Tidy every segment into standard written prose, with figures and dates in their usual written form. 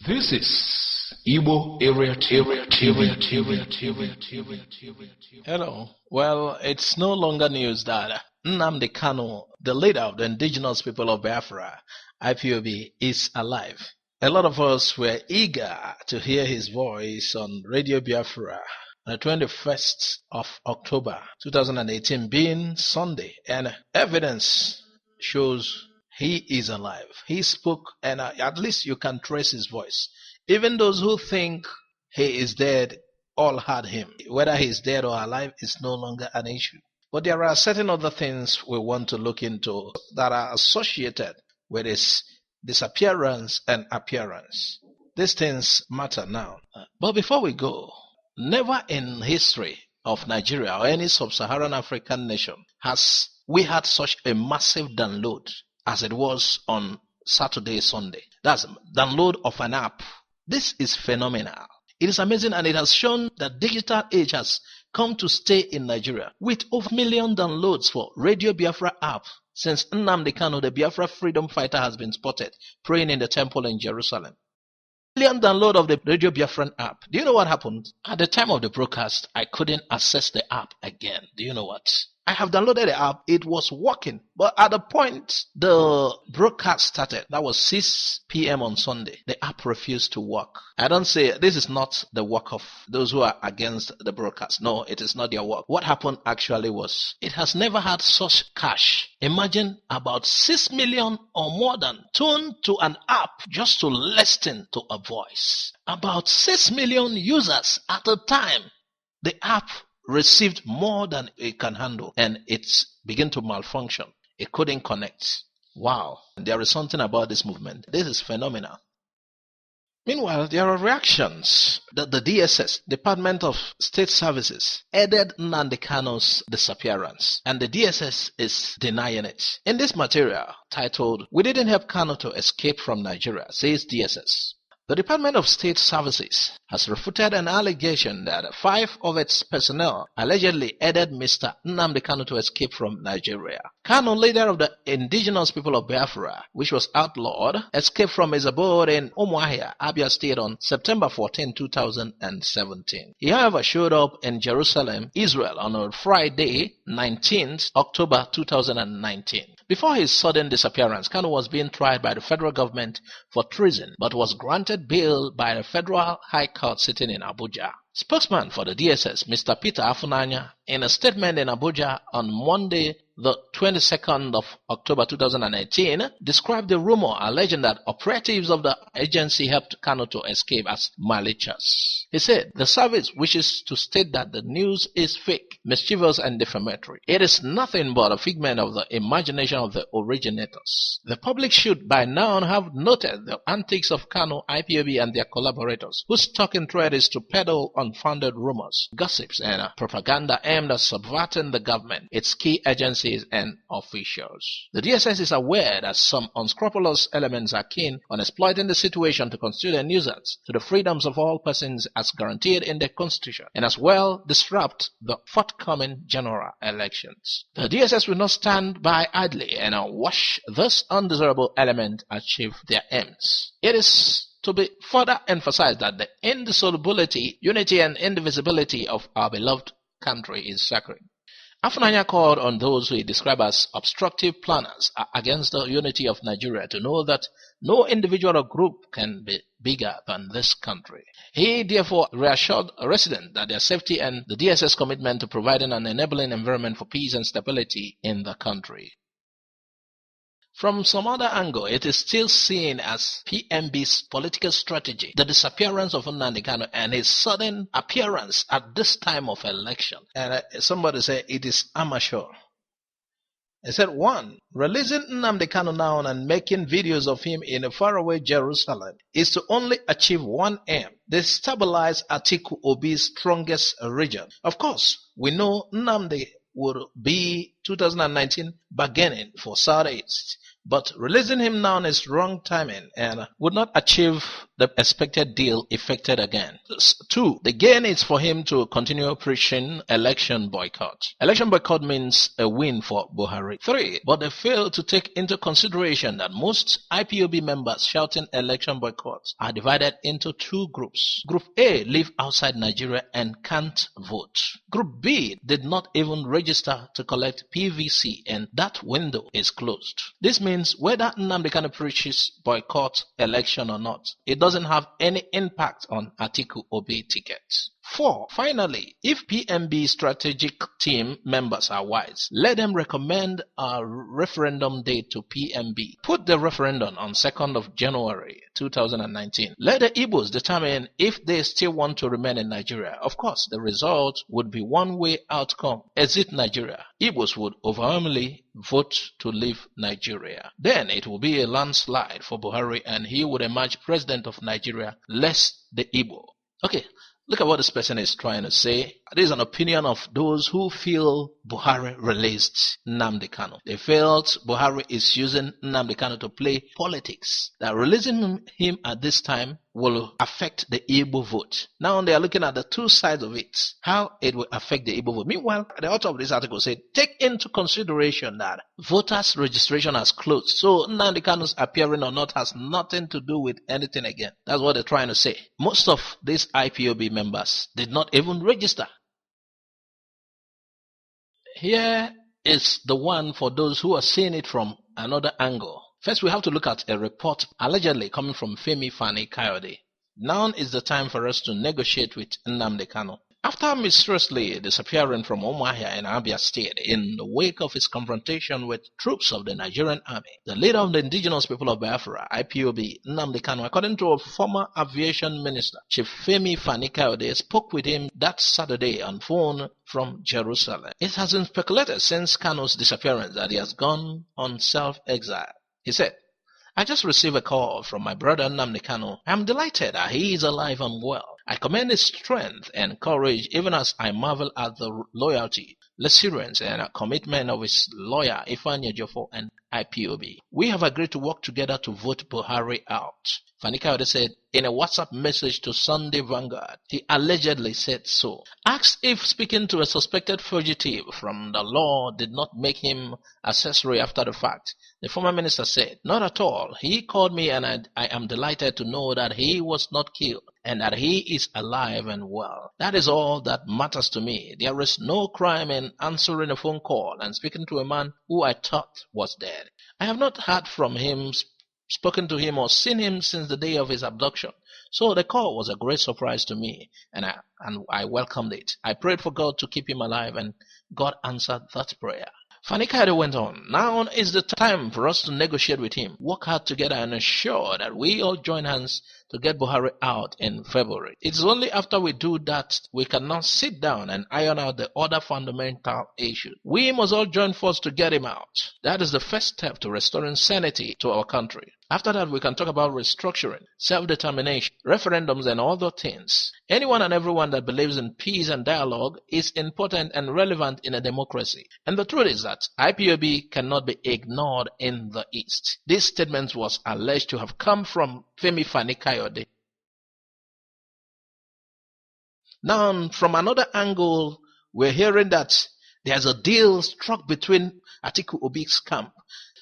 This is Igbo area. Hello. Well, it's no longer news that Nnamdi Kanu, the leader of the indigenous people of Biafra, IPOB, is alive. A lot of us were eager to hear his voice on Radio Biafra on the 21st of October 2018, being Sunday, and evidence shows he is alive. He spoke, and at least you can trace his voice. Even those who think he is dead all heard him. Whether he is dead or alive is no longer an issue. But there are certain other things we want to look into that are associated with his disappearance and appearance. These things matter now. But before we go, never in history of Nigeria or any sub-Saharan African nation has we had such a massive download as it was on Saturday, Sunday. That's download of an app. This is phenomenal. It is amazing, and it has shown that digital age has come to stay in Nigeria with over 1 million downloads for Radio Biafra app since Nnamdi Kanu, the Biafra freedom fighter, has been spotted praying in the temple in Jerusalem. 1 million download of the Radio Biafran app. Do you know what happened? At the time of the broadcast, I couldn't access the app again. Do you know what? I have downloaded the app. It was working. But at the point the broadcast started, that was 6 p.m. on Sunday, the app refused to work. I don't say this is not the work of those who are against the broadcast. No, it is not their work. What happened actually was it has never had such cash. Imagine about 6 million or more than tuned to an app just to listen to a voice. About 6 million users at a time. The app received more than it can handle, and it's began to malfunction. It couldn't connect. Wow. There is something about this movement. This is phenomenal. Meanwhile, there are reactions that the DSS, Department of State Services, aided Nnamdi Kanu's disappearance, and the DSS is denying it. In this material titled, "We didn't help Kanu to escape from Nigeria," says DSS. The Department of State Services has refuted an allegation that 5 of its personnel allegedly aided Mr. Nnamdi Kanu to escape from Nigeria. Kanu, leader of the indigenous people of Biafra, which was outlawed, escaped from his abode in Umuahia, Abia State on September 14, 2017. He, however, showed up in Jerusalem, Israel on Friday, 19th October 2019. Before his sudden disappearance, Kanu was being tried by the federal government for treason, but was granted bail by the Federal High Court sitting in Abuja. Spokesman for the DSS, Mr. Peter Afunanya, in a statement in Abuja on Monday, the 22nd of October 2018, described the rumor alleging that operatives of the agency helped Kanu to escape as malicious. He said, "The service wishes to state that the news is fake, mischievous, and defamatory. It is nothing but a figment of the imagination of the originators. The public should by now have noted the antics of Kanu, IPOB, and their collaborators, whose talking thread is to peddle unfounded rumors, gossips, and propaganda aimed at subverting the government, its key agencies, and officials. The DSS is aware that some unscrupulous elements are keen on exploiting the situation to constitute a nuisance to the freedoms of all persons as guaranteed in the Constitution, and as well disrupt the forthcoming general elections. The DSS will not stand by idly and watch this undesirable element achieve their aims. It is to be further emphasized that the indissolubility, unity, and indivisibility of our beloved country is sacred." Afunanya called on those who he described as obstructive planners against the unity of Nigeria to know that no individual or group can be bigger than this country. He therefore reassured residents that their safety and the DSS commitment to providing an enabling environment for peace and stability in the country. From some other angle, it is still seen as PMB's political strategy, the disappearance of Nnamdi Kanu and his sudden appearance at this time of election. And somebody said it is amateur. He said, 1. Releasing Nnamdi Kanu now and making videos of him in a faraway Jerusalem is to only achieve one aim: destabilize Atiku Obi's strongest region. Of course, we know Nnamdi would be 2019 bargaining for Southeast. But releasing him now is wrong timing and would not achieve the expected deal effected again. 2. The gain is for him to continue preaching election boycott. Election boycott means a win for Buhari. 3. But they fail to take into consideration that most IPOB members shouting election boycott are divided into 2 groups. Group A live outside Nigeria and can't vote. Group B did not even register to collect PVC, and that window is closed. This means whether Nnamdi Kanu preaches boycott election or not, it doesn't have any impact on Atiku Obi tickets. 4. Finally, if PMB strategic team members are wise, let them recommend a referendum date to PMB. Put the referendum on 2nd of January 2019. Let the Igbos determine if they still want to remain in Nigeria. Of course, the result would be one-way outcome. Exit Nigeria. Igbos would overwhelmingly vote to leave Nigeria. Then it will be a landslide for Buhari and he would emerge president of Nigeria, less the Igbo. Okay. Look at what this person is trying to say. This is an opinion of those who feel Buhari released Nnamdi Kanu. They felt Buhari is using Nnamdi Kanu to play politics. That releasing him at this time will affect the Igbo vote. Now they are looking at the 2 sides of it, how it will affect the Igbo vote. Meanwhile, the author of this article said, take into consideration that voters registration has closed. So Nnamdi Kanu's appearing or not has nothing to do with anything again. That's what they're trying to say. Most of these IPOB members did not even register. Here is the one for those who are seeing it from another angle. First, we have to look at a report allegedly coming from Femi Fani-Kayode. Now is the time for us to negotiate with Nnamdi Kanu. After mysteriously disappearing from Umuahia in Abia State in the wake of his confrontation with troops of the Nigerian army, the leader of the indigenous people of Biafra, IPOB, Nnamdi Kanu, according to a former aviation minister, Chief Femi Fani-Kayode, spoke with him that Saturday on phone from Jerusalem. It has been speculated since Kanu's disappearance that he has gone on self-exile. He said, I just received a call from my brother Nnamdi Kanu. I am delighted that he is alive and well. I commend his strength and courage even as I marvel at the loyalty, perseverance and commitment of his lawyer Ifeanyi Ejiofor and IPOB. We have agreed to work together to vote Buhari out. Fani-Kayode said in a WhatsApp message to Sunday Vanguard. He allegedly said so. Asked if speaking to a suspected fugitive from the law did not make him accessory after the fact, the former minister said, not at all. He called me and I am delighted to know that he was not killed and that he is alive and well. That is all that matters to me. There is no crime in answering a phone call and speaking to a man who I thought was dead. I have not heard from him, spoken to him or seen him since the day of his abduction. So the call was a great surprise to me and I welcomed it. I prayed for God to keep him alive and God answered that prayer. Fani-Kayode went on, now is the time for us to negotiate with him, work hard together and ensure that we all join hands to get Buhari out in February. It's only after we do that we can now sit down and iron out the other fundamental issues. We must all join forces to get him out. That is the first step to restoring sanity to our country. After that, we can talk about restructuring, self-determination, referendums and other things. Anyone and everyone that believes in peace and dialogue is important and relevant in a democracy. And the truth is that IPOB cannot be ignored in the East. This statement was alleged to have come from Femi Fani-Kayode. Now, from another angle, we're hearing that there's a deal struck between Atiku Obi's camp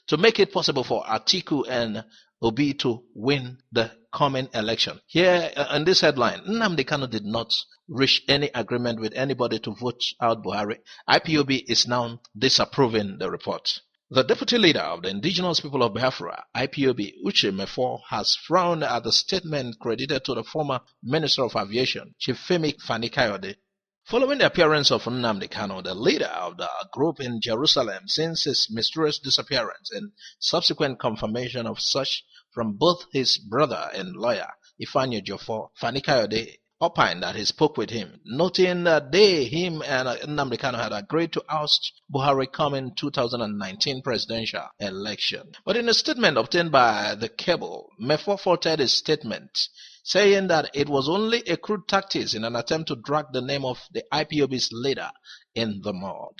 to make it possible for Atiku and Obi to win the coming election. Here in this headline, Nnamdi Kanu did not reach any agreement with anybody to vote out Buhari. IPOB is now disapproving the report. The deputy leader of the indigenous people of Biafra, IPOB, Uche Mefo, has frowned at the statement credited to the former Minister of Aviation, Chief Femi Fani-Kayode. Following the appearance of Nnamdi Kanu, the leader of the group in Jerusalem since his mysterious disappearance and subsequent confirmation of such from both his brother and lawyer, Ifeanyi Ejiofor, Fani-Kayode opined that he spoke with him, noting that him and Nnamdi Kanu had agreed to oust Buhari coming 2019 presidential election. But in a statement obtained by the cable, Mefo faulted his statement, saying that it was only a crude tactic in an attempt to drag the name of the IPOB's leader in the mud.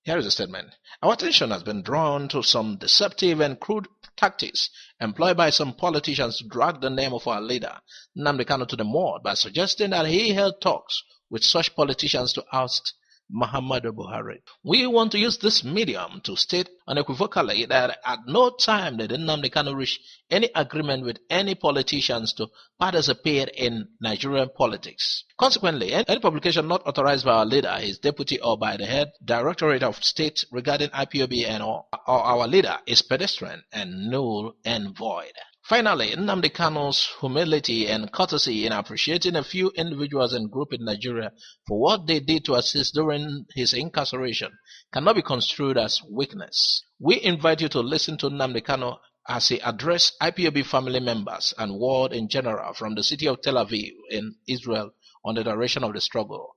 Here is a statement. Our attention has been drawn to some deceptive and crude tactics employed by some politicians to drag the name of our leader, Nnamdi Kanu, to the mud by suggesting that he held talks with such politicians to oust Muhammadu Buhari. We want to use this medium to state unequivocally that at no time did Nnamdi Kanu reach any agreement with any politicians to participate in Nigerian politics. Consequently, any publication not authorized by our leader, his deputy, or by the head Directorate of State regarding IPOB and or our leader is pedestrian and null and void. Finally, Nnamdi Kanu's humility and courtesy in appreciating a few individuals and groups in Nigeria for what they did to assist during his incarceration cannot be construed as weakness. We invite you to listen to Nnamdi Kanu as he addressed IPOB family members and world in general from the city of Tel Aviv in Israel on the duration of the struggle.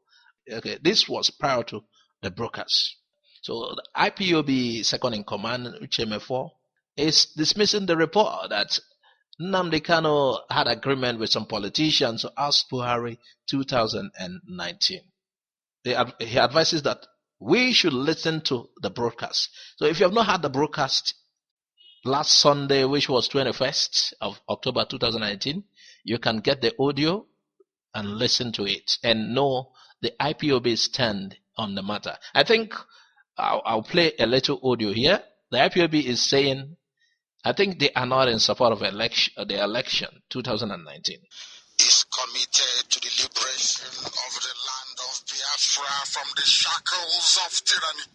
Okay, this was prior to the broadcast. So the IPOB second in command, Uchemefo, is dismissing the report that Nnamdi Kanu had agreement with some politicians to oust Buhari 2019. He advises that we should listen to the broadcast. So if you have not had the broadcast last Sunday, which was 21st of October 2019, you can get the audio and listen to it and know the IPOB stand on the matter. I think I'll play a little audio here. The IPOB is saying, I think they are not in support of the election 2019. Is committed to the liberation of the land of Biafra from the shackles of tyranny.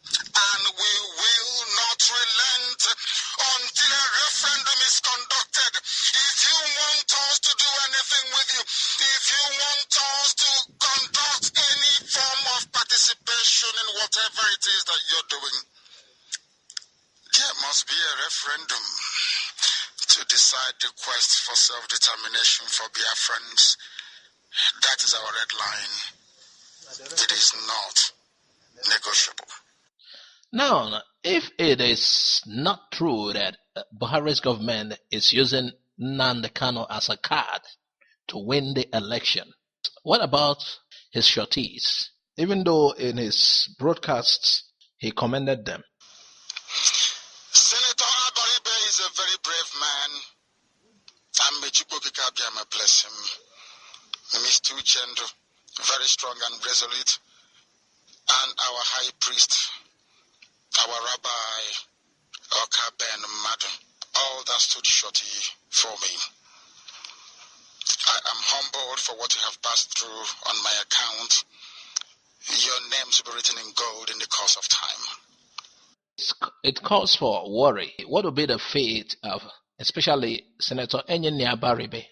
And we will not relent until a referendum is conducted. If you want us to do anything with you, if you want us to conduct any form of participation in whatever it is that you're doing, there must be a referendum to decide the quest for self-determination for Biafrans. That is our red line. It is not negotiable. Now, if it is not true that Buhari's government is using Nnamdi Kanu as a card to win the election, what about his shorties? Even though in his broadcasts he commended them. Senator Abaribe is a very brave man. And may Chukwukabiyama bless him. Mr. Uchendu, very strong and resolute. And our high priest, our Rabbi, Oka Ben Madu, all that stood shorty for me. I am humbled for what you have passed through on my account. Your names will be written in gold in the course of time. It calls for worry. What will be the fate of especially Senator Enyinia Abaribe?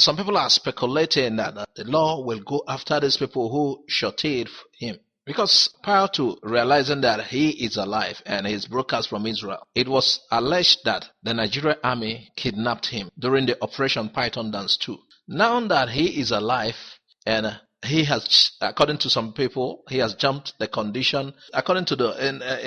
Some people are speculating that the law will go after these people who shorted him. Because prior to realizing that he is alive and is broadcast from Israel, it was alleged that the Nigerian army kidnapped him during the Operation Python Dance 2. Now that he is alive and he has, according to some people, he has jumped the condition, according to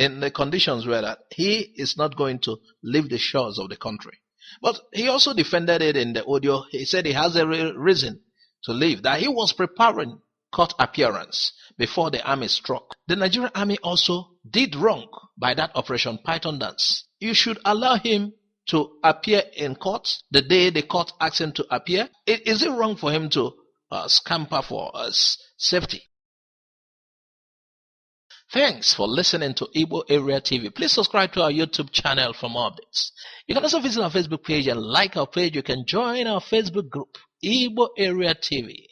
in the conditions where that he is not going to leave the shores of the country. But he also defended it in the audio. He said he has a reason to leave, that he was preparing court appearance before the army struck. The Nigerian army also did wrong by that Operation Python Dance. You should allow him to appear in court the day the court asks him to appear. Is it wrong for him to scamper for safety? Thanks for listening to Igbo Area TV. Please subscribe to our YouTube channel for more updates. You can also visit our Facebook page and like our page. You can join our Facebook group, Igbo Area TV.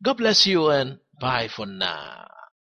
God bless you and bye for now.